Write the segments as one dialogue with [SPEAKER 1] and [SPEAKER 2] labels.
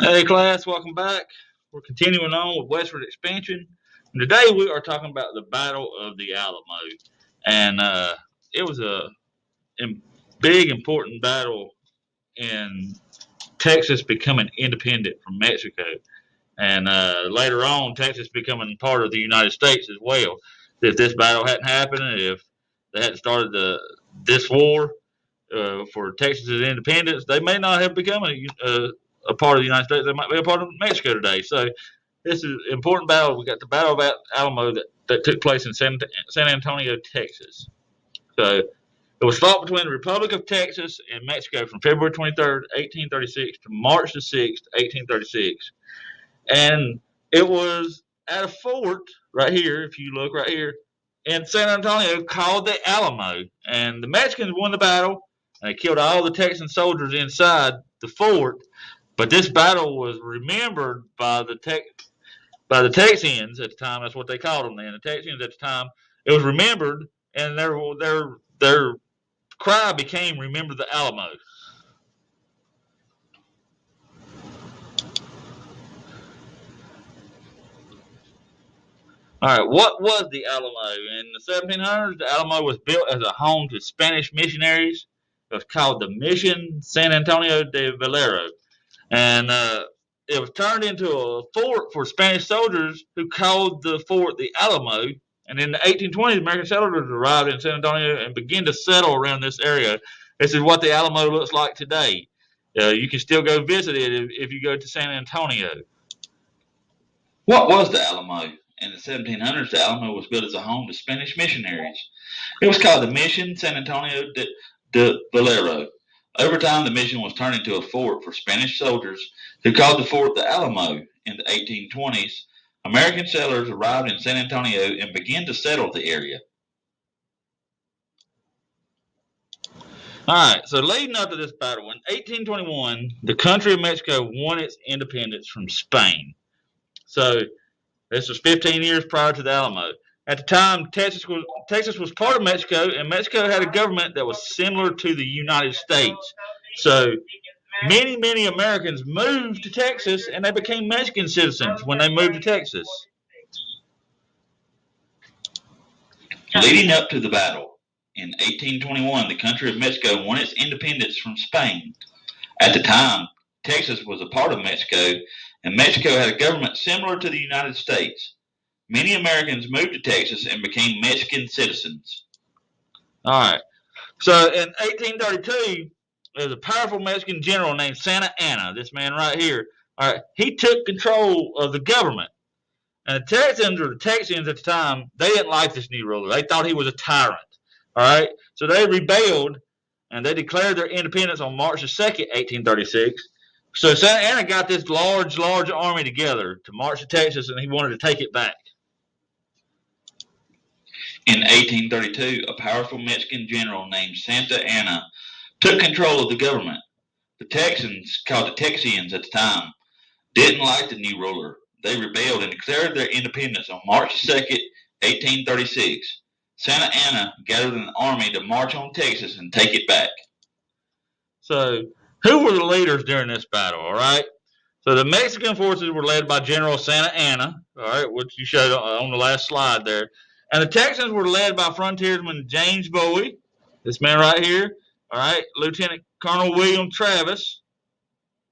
[SPEAKER 1] Hey class, welcome back. We're continuing on with Westward expansion. And today we are talking about the Battle of the Alamo. And it was a big, important battle in Texas becoming independent from Mexico. And later on, Texas becoming part of the United States as well. If this battle hadn't happened, if they hadn't started this war for Texas's independence, they may not have become a part of the United States. They might be a part of Mexico today. So this is an important battle. We got the Battle of Alamo that took place in San Antonio, Texas. So it was fought between the Republic of Texas and Mexico from February 23rd, 1836 to March the 6th, 1836. And it was at a fort right here, if you look right here, in San Antonio called the Alamo. And the Mexicans won the battle and they killed all the Texan soldiers inside the fort. But this battle was remembered by the Texians at the time. That's what they called them then. The Texians at the time. It was remembered, and their cry became "Remember the Alamo." All right, what was the Alamo? In the 1700s, the Alamo was built as a home to Spanish missionaries. It was called the Mission San Antonio de Valero, and it was turned into a fort for Spanish soldiers who called the fort the Alamo. And in the 1820s, American settlers arrived in San Antonio and began to settle around this area. This is what the Alamo looks like today. You can still go visit it if you go to San Antonio. What was the Alamo? In the 1700s, the Alamo was built as a home to Spanish missionaries. It was called the Mission San Antonio de Valero. Over time, the mission was turned into a fort for Spanish soldiers who called the fort the Alamo. In the 1820s, American settlers arrived in San Antonio and began to settle the area. All right, so leading up to this battle, in 1821, the country of Mexico won its independence from Spain. So this was 15 years prior to the Alamo. At the time, Texas was part of Mexico, and Mexico had a government that was similar to the United States. So many Americans moved to Texas, and they became Mexican citizens when they moved to Texas. Leading up to the battle, in 1821, the country of Mexico won its independence from Spain. At the time, Texas was a part of Mexico, and Mexico had a government similar to the United States. Many Americans moved to Texas and became Mexican citizens. All right. So in 1832, there was a powerful Mexican general named Santa Anna, this man right here. All right. He took control of the government. And the Texans or the Texians at the time, they didn't like this new ruler. They thought he was a tyrant. All right. So they rebelled and they declared their independence on March the 2nd, 1836. So Santa Anna got this large army together to march to Texas, and he wanted to take it back. In 1832, a powerful Mexican general named Santa Anna took control of the government. The Texans, called the Texians at the time, didn't like the new ruler. They rebelled and declared their independence on March 2nd, 1836. Santa Anna gathered an army to march on Texas and take it back. So, who were the leaders during this battle, all right? So the Mexican forces were led by General Santa Anna, all right, which you showed on the last slide there. And the Texans were led by frontiersman James Bowie, this man right here, all right, Lieutenant Colonel William Travis.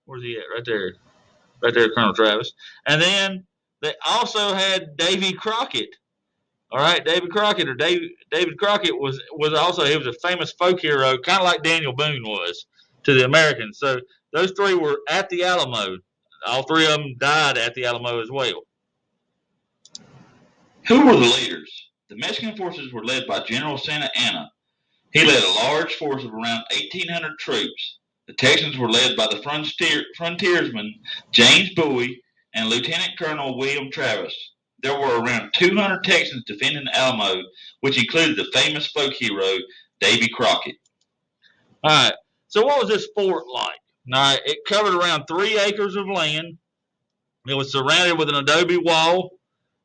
[SPEAKER 1] Where's he at? Right there, Colonel Travis. And then they also had Davy Crockett. All right, David Crockett David Crockett was also, he was a famous folk hero, kind of like Daniel Boone was to the Americans. So those three were at the Alamo. All three of them died at the Alamo as well. Who were the leaders? The Mexican forces were led by General Santa Anna. He led a large force of around 1,800 troops. The Texans were led by the frontiersman James Bowie and Lieutenant Colonel William Travis. There were around 200 Texans defending the Alamo, which included the famous folk hero Davy Crockett. All right, so what was this fort like? Now, it covered around 3 acres of land. It was surrounded with an adobe wall,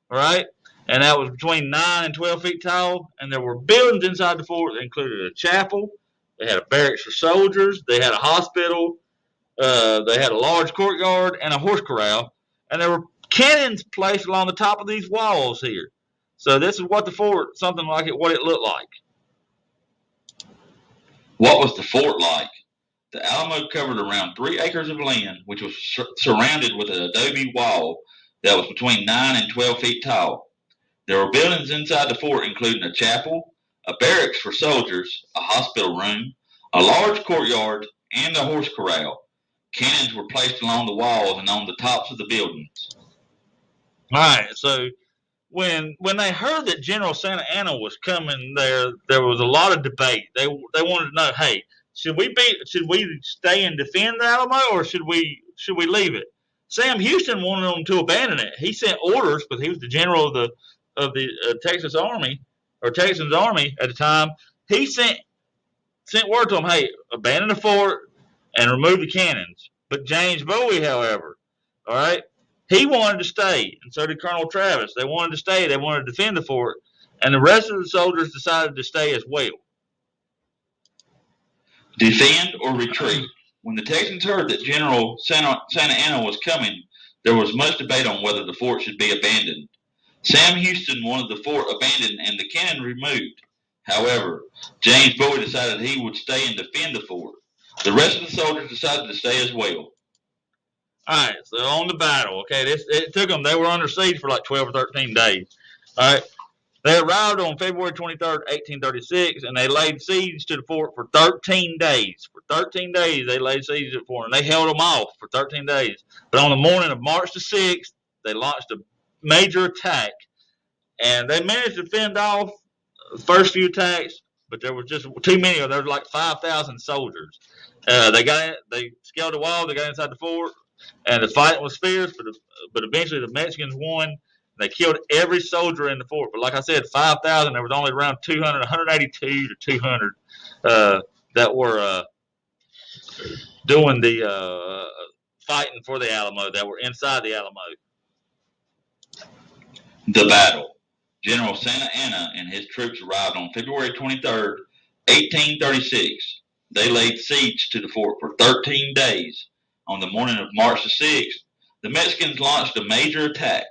[SPEAKER 1] all right, and that was between 9 and 12 feet tall. And there were buildings inside the fort that included a chapel. They had a barracks for soldiers. They had a hospital. They had a large courtyard and a horse corral, and there were cannons placed along the top of these walls here. So this is what the fort, something like it, what it looked like.
[SPEAKER 2] What was the fort like? The Alamo covered around 3 acres of land, which was surrounded with an adobe wall that was between 9 and 12 feet tall. There were buildings inside the fort, including a chapel, a barracks for soldiers, a hospital room, a large courtyard, and a horse corral. Cannons were placed along the walls and on the tops of the buildings.
[SPEAKER 1] All right, so when they heard that General Santa Anna was coming there was a lot of debate. They wanted to know, hey, should we stay and defend the Alamo, or should we leave it? Sam Houston wanted them to abandon it. He sent orders, but he was the general of the Texas Army or Texans Army at the time. He sent word to them, hey, abandon the fort and remove the cannons. But James Bowie, however, all right, he wanted to stay, and so did Colonel Travis. They wanted to stay. They wanted to defend the fort, and the rest of the soldiers decided to stay as well.
[SPEAKER 2] Defend or retreat? When the Texans heard that General Santa Anna was coming, there was much debate on whether the fort should be abandoned. Sam Houston wanted the fort abandoned and the cannon removed. However, James Bowie decided he would stay and defend the fort. The rest of the soldiers decided to stay as well.
[SPEAKER 1] All right, so on the battle, okay, it took them. They were under siege for like 12 or 13 days. All right, they arrived on February 23rd, 1836, and they laid siege to the fort for 13 days. For 13 days, they laid siege to the fort, and they held them off for 13 days. But on the morning of March the 6th, they launched a major attack, and they managed to fend off the first few attacks, but there was just too many. There was like 5,000 soldiers. They scaled the wall. They got inside the fort, and the fight was fierce. But eventually the Mexicans won. They killed every soldier in the fort. But like I said, 5,000. There was only around 200, 182 to 200 that were doing the fighting for the Alamo. That were inside the Alamo.
[SPEAKER 2] The battle. General Santa Anna and his troops arrived on February 23rd, 1836. They laid siege to the fort for 13 days. On the morning of March the 6th, the Mexicans launched a major attack.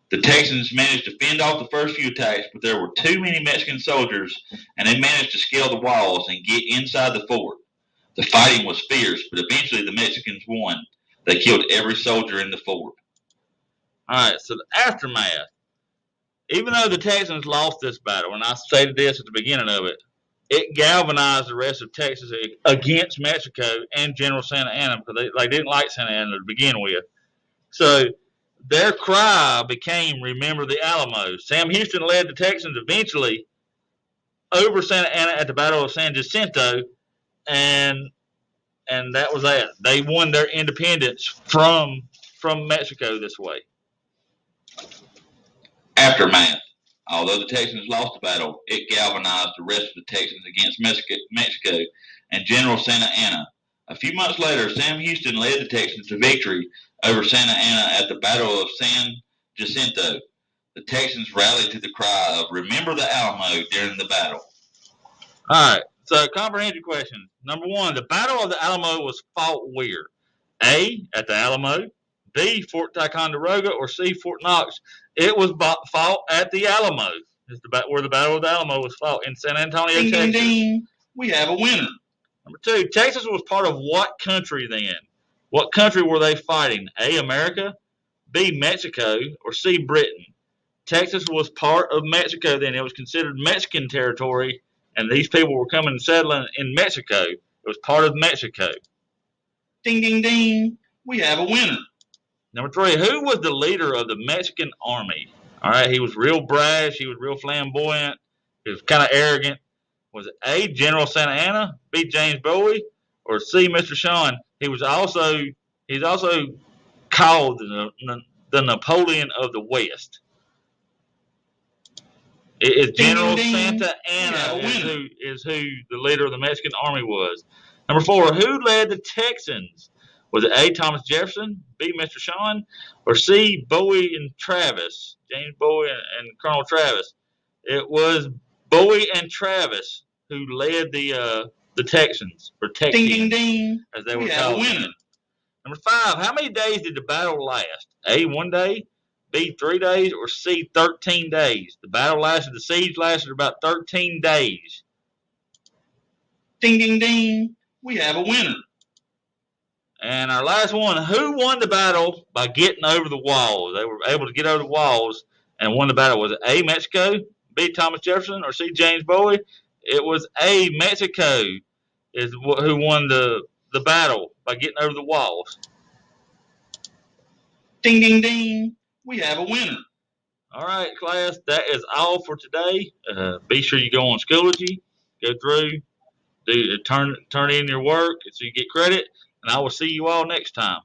[SPEAKER 2] The Texans managed to fend off the first few attacks, but there were too many Mexican soldiers, and they managed to scale the walls and get inside the fort. The fighting was fierce, but eventually the Mexicans won. They killed every soldier in the fort.
[SPEAKER 1] All right, so the aftermath. Even though the Texans lost this battle, and I stated this at the beginning of it, it galvanized the rest of Texas against Mexico and General Santa Anna because they didn't like Santa Anna to begin with. So their cry became "Remember the Alamo." Sam Houston led the Texans eventually over Santa Anna at the Battle of San Jacinto, and that was that. They won their independence from Mexico this way.
[SPEAKER 2] Aftermath. Although the Texans lost the battle, it galvanized the rest of the Texans against Mexico and General Santa Anna. A few months later, Sam Houston led the Texans to victory over Santa Anna at the Battle of San Jacinto. The Texans rallied to the cry of "Remember the Alamo" during the battle.
[SPEAKER 1] All right, so comprehension questions. Number one, the Battle of the Alamo was fought where? A, at the Alamo, B, Fort Ticonderoga, or C, Fort Knox. It was fought at the Alamo. It's where the Battle of the Alamo was fought in San Antonio,
[SPEAKER 2] ding,
[SPEAKER 1] Texas.
[SPEAKER 2] Ding, ding. We have a winner.
[SPEAKER 1] Number two, Texas was part of what country then? What country were they fighting? A, America, B, Mexico, or C, Britain? Texas was part of Mexico then. It was considered Mexican territory, and these people were coming and settling in Mexico. It was part of Mexico.
[SPEAKER 2] Ding, ding, ding. We have a winner.
[SPEAKER 1] Number three, who was the leader of the Mexican army? All right, he was real brash. He was real flamboyant. He was kind of arrogant. Was it A, General Santa Anna, B, James Bowie, or C, Mr. Shawn? He's also called the Napoleon of the West. It is General
[SPEAKER 2] ding, ding.
[SPEAKER 1] Santa Anna is who the leader of the Mexican army was. Number four, who led the Texans? Was it A, Thomas Jefferson, B, Mr. Shawn, or C, Bowie and Travis, James Bowie and Colonel Travis? It was Bowie and Travis who led the Texans, or Texians,
[SPEAKER 2] ding, ding, ding.
[SPEAKER 1] as they were called. Number 5, how many days did the battle last? A, 1 day, B, 3 days, or C, 13 days? The battle lasted, the siege lasted about 13 days.
[SPEAKER 2] Ding, ding, ding. We have a winner.
[SPEAKER 1] And our last one, who won the battle by getting over the walls? They were able to get over the walls and won the battle. Was it A, Mexico, B, Thomas Jefferson, or C, James Bowie? It was A, Mexico is who won the battle by getting over the walls.
[SPEAKER 2] Ding, ding, ding. We have a winner.
[SPEAKER 1] All right, class, that is all for today. Be sure you go on Schoology, go through, turn in your work so you get credit, and I will see you all next time.